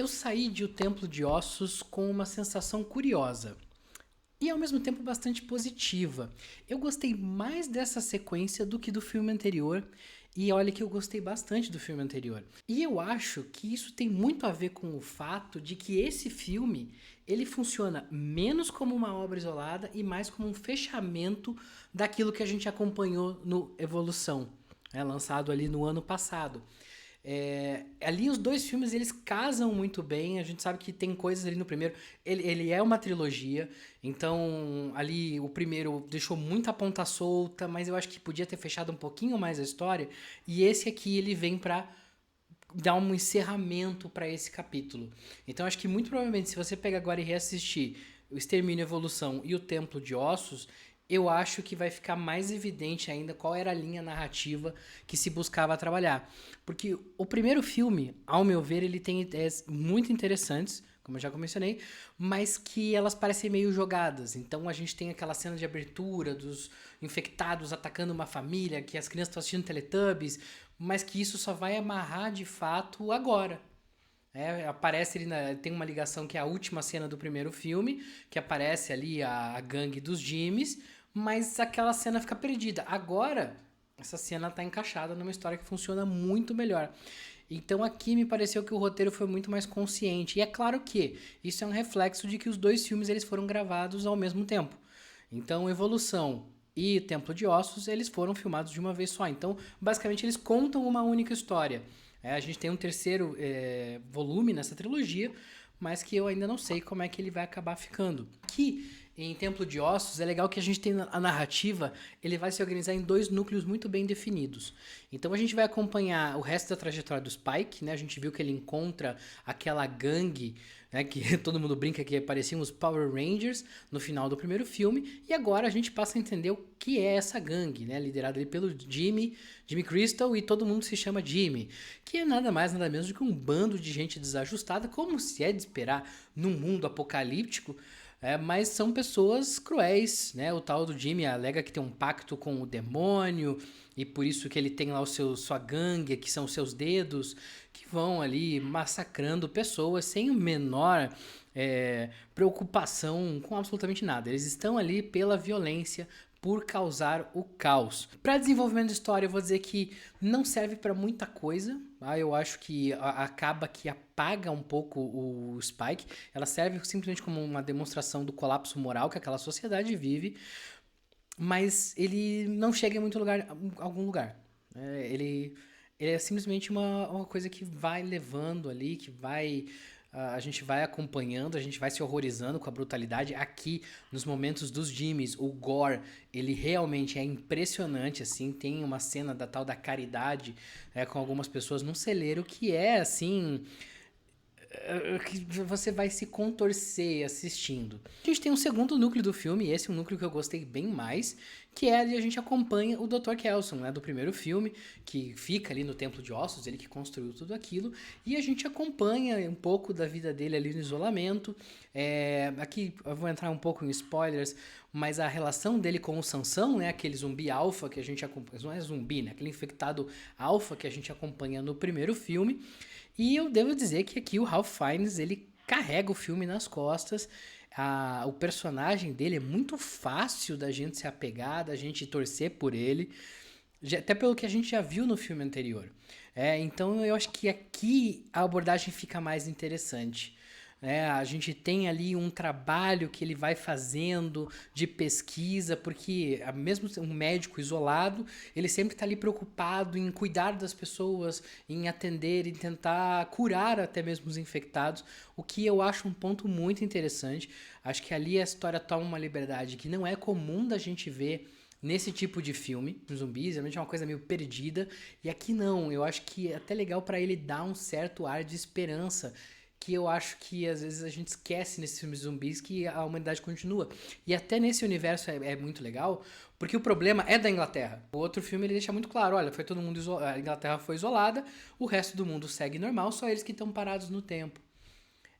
Eu saí de O Templo de Ossos com uma sensação curiosa e ao mesmo tempo bastante positiva. Eu gostei mais dessa sequência do que do filme anterior, e olha que eu gostei bastante do filme anterior. E eu acho que isso tem muito a ver com o fato de que esse filme, ele funciona menos como uma obra isolada e mais como um fechamento daquilo que a gente acompanhou no Evolução, lançado ali no ano passado. Ali os dois filmes eles casam muito bem. A gente sabe que tem coisas ali no primeiro. Ele é uma trilogia, então ali o primeiro deixou muita ponta solta, mas eu acho que podia ter fechado um pouquinho mais a história. E esse aqui ele vem pra dar um encerramento para esse capítulo. Então acho que muito provavelmente se você pegar agora e reassistir o Extermínio, Evolução e o Templo de Ossos, eu acho que vai ficar mais evidente ainda qual era a linha narrativa que se buscava trabalhar. Porque o primeiro filme, ao meu ver, ele tem ideias muito interessantes, como eu já mencionei, mas que elas parecem meio jogadas. Então a gente tem aquela cena de abertura dos infectados atacando uma família, que as crianças estão assistindo Teletubbies, mas que isso só vai amarrar de fato agora. Aparece ali, tem uma ligação que é a última cena do primeiro filme, que aparece ali a gangue dos Jimmys, mas aquela cena fica perdida. Agora, essa cena está encaixada numa história que funciona muito melhor. Então aqui me pareceu que o roteiro foi muito mais consciente. E é claro que isso é um reflexo de que os dois filmes eles foram gravados ao mesmo tempo. Então, Evolução e Templo de Ossos, eles foram filmados de uma vez só. Então, basicamente, eles contam uma única história. A gente tem um terceiro volume nessa trilogia, mas que eu ainda não sei como é que ele vai acabar ficando. Aqui, em Templo de Ossos, é legal que a gente tem a narrativa, ele vai se organizar em dois núcleos muito bem definidos. Então a gente vai acompanhar o resto da trajetória do Spike, né? A gente viu que ele encontra aquela gangue, né, que todo mundo brinca que pareciam os Power Rangers no final do primeiro filme, e agora a gente passa a entender o que é essa gangue, né? Liderada ali pelo Jimmy Crystal, e todo mundo se chama Jimmy, que é nada mais nada menos do que um bando de gente desajustada, como se é de esperar num mundo apocalíptico. Mas são pessoas cruéis, né? O tal do Jimmy alega que tem um pacto com o demônio e por isso que ele tem lá sua gangue, que são os seus dedos, que vão ali massacrando pessoas sem o menor preocupação com absolutamente nada. Eles estão ali pela violência, por causar o caos. Para desenvolvimento de história, eu vou dizer que não serve para muita coisa. Eu acho que acaba que apaga um pouco o Spike. Ela serve simplesmente como uma demonstração do colapso moral que aquela sociedade vive, mas ele não chega em algum lugar. Ele é simplesmente uma coisa que vai levando ali, que vai a gente vai acompanhando, a gente vai se horrorizando com a brutalidade. Aqui, nos momentos dos Jimmys, o gore, ele realmente é impressionante, assim. Tem uma cena da tal da caridade com algumas pessoas num celeiro que é, assim, que você vai se contorcer assistindo. A gente tem um segundo núcleo do filme, e esse é um núcleo que eu gostei bem mais, que é ali a gente acompanha o Dr. Kelson, né, do primeiro filme, que fica ali no Templo de Ossos, ele que construiu tudo aquilo, e a gente acompanha um pouco da vida dele ali no isolamento. Aqui eu vou entrar um pouco em spoilers, mas a relação dele com o Sansão, né, aquele zumbi alfa que a gente acompanha, não é zumbi, né, aquele infectado alfa que a gente acompanha no primeiro filme. E eu devo dizer que aqui o Ralph Fiennes, ele carrega o filme nas costas. O personagem dele é muito fácil da gente se apegar, da gente torcer por ele, até pelo que a gente já viu no filme anterior. Então eu acho que aqui a abordagem fica mais interessante. A gente tem ali um trabalho que ele vai fazendo de pesquisa, porque mesmo um médico isolado, ele sempre está ali preocupado em cuidar das pessoas, em atender, em tentar curar até mesmo os infectados, o que eu acho um ponto muito interessante. Acho que ali a história toma uma liberdade que não é comum da gente ver nesse tipo de filme, zumbis, realmente é uma coisa meio perdida, e aqui não, eu acho que é até legal para ele dar um certo ar de esperança, que eu acho que às vezes a gente esquece nesses filmes zumbis que a humanidade continua. E até nesse universo é muito legal, porque o problema é da Inglaterra. O outro filme ele deixa muito claro, olha, foi todo mundo a Inglaterra foi isolada, o resto do mundo segue normal, só eles que estão parados no tempo.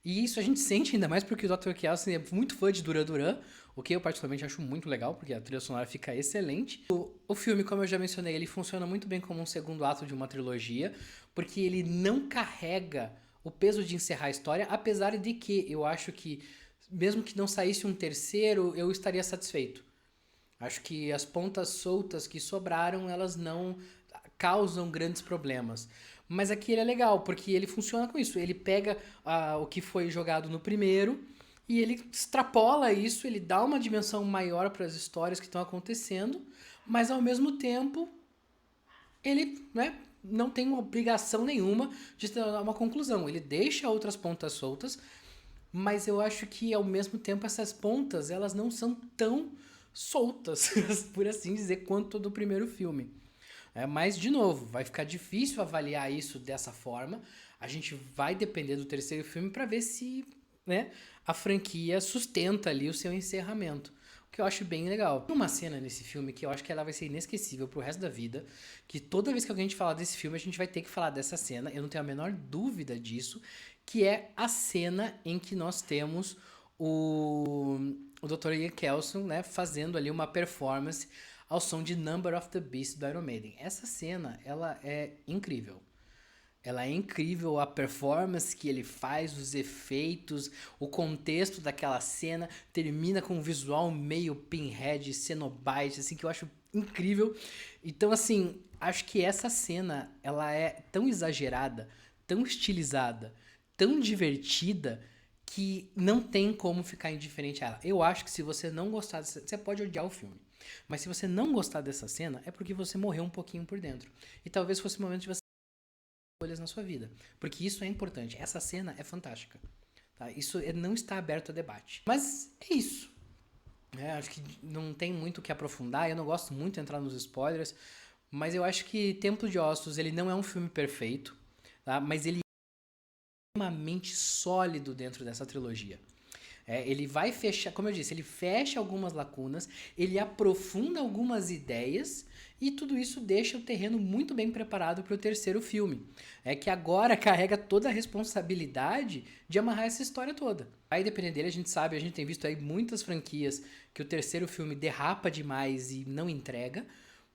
E isso a gente sente ainda mais porque o Dr. Kelsen é muito fã de Duran Duran, o que eu particularmente acho muito legal, porque a trilha sonora fica excelente. O filme, como eu já mencionei, ele funciona muito bem como um segundo ato de uma trilogia, porque ele não carrega o peso de encerrar a história, apesar de que eu acho que, mesmo que não saísse um terceiro, eu estaria satisfeito. Acho que as pontas soltas que sobraram, elas não causam grandes problemas. Mas aqui ele é legal, porque ele funciona com isso. Ele pega o que foi jogado no primeiro e ele extrapola isso, ele dá uma dimensão maior para as histórias que estão acontecendo, mas ao mesmo tempo ele, né, não tem obrigação nenhuma de ter uma conclusão. Ele deixa outras pontas soltas, mas eu acho que ao mesmo tempo essas pontas elas não são tão soltas, por assim dizer, quanto do primeiro filme. Mas, de novo, vai ficar difícil avaliar isso dessa forma. A gente vai depender do terceiro filme para ver se, né, a franquia sustenta ali o seu encerramento. O que eu acho bem legal. Tem uma cena nesse filme que eu acho que ela vai ser inesquecível pro resto da vida, que toda vez que alguém te falar desse filme, a gente vai ter que falar dessa cena, eu não tenho a menor dúvida disso, que é a cena em que nós temos o Dr. Ian Kelson, né, fazendo ali uma performance ao som de Number of the Beast do Iron Maiden. Essa cena, ela é incrível. Ela é incrível, a performance que ele faz, os efeitos, o contexto daquela cena, termina com um visual meio Pinhead, Cenobite, assim, que eu acho incrível. Então, assim, acho que essa cena, ela é tão exagerada, tão estilizada, tão divertida, que não tem como ficar indiferente a ela. Eu acho que se você não gostar dessa, você pode odiar o filme. Mas se você não gostar dessa cena, é porque você morreu um pouquinho por dentro. E talvez fosse o momento de você escolhas na sua vida. Porque isso é importante. Essa cena é fantástica. Tá? Isso não está aberto a debate. Mas é isso. Acho que não tem muito o que aprofundar. Eu não gosto muito de entrar nos spoilers. Mas eu acho que Templo de Ossos ele não é um filme perfeito. Tá? Mas ele é extremamente sólido dentro dessa trilogia. Ele vai fechar, como eu disse, ele fecha algumas lacunas, ele aprofunda algumas ideias e tudo isso deixa o terreno muito bem preparado para o terceiro filme. É que agora carrega toda a responsabilidade de amarrar essa história toda. Aí dependendo dele, a gente sabe, a gente tem visto aí muitas franquias que o terceiro filme derrapa demais e não entrega,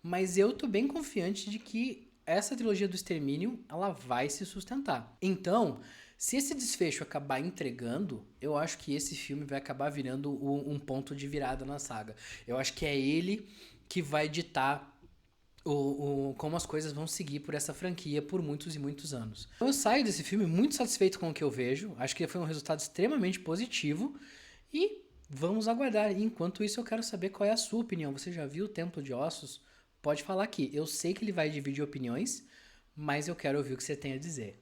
mas eu tô bem confiante de que essa trilogia do Extermínio, ela vai se sustentar. Então, se esse desfecho acabar entregando, eu acho que esse filme vai acabar virando um ponto de virada na saga. Eu acho que é ele que vai ditar como as coisas vão seguir por essa franquia por muitos e muitos anos. Então, eu saio desse filme muito satisfeito com o que eu vejo. Acho que foi um resultado extremamente positivo. E vamos aguardar. E enquanto isso, eu quero saber qual é a sua opinião. Você já viu o Templo de Ossos? Pode falar aqui. Eu sei que ele vai dividir opiniões, mas eu quero ouvir o que você tem a dizer.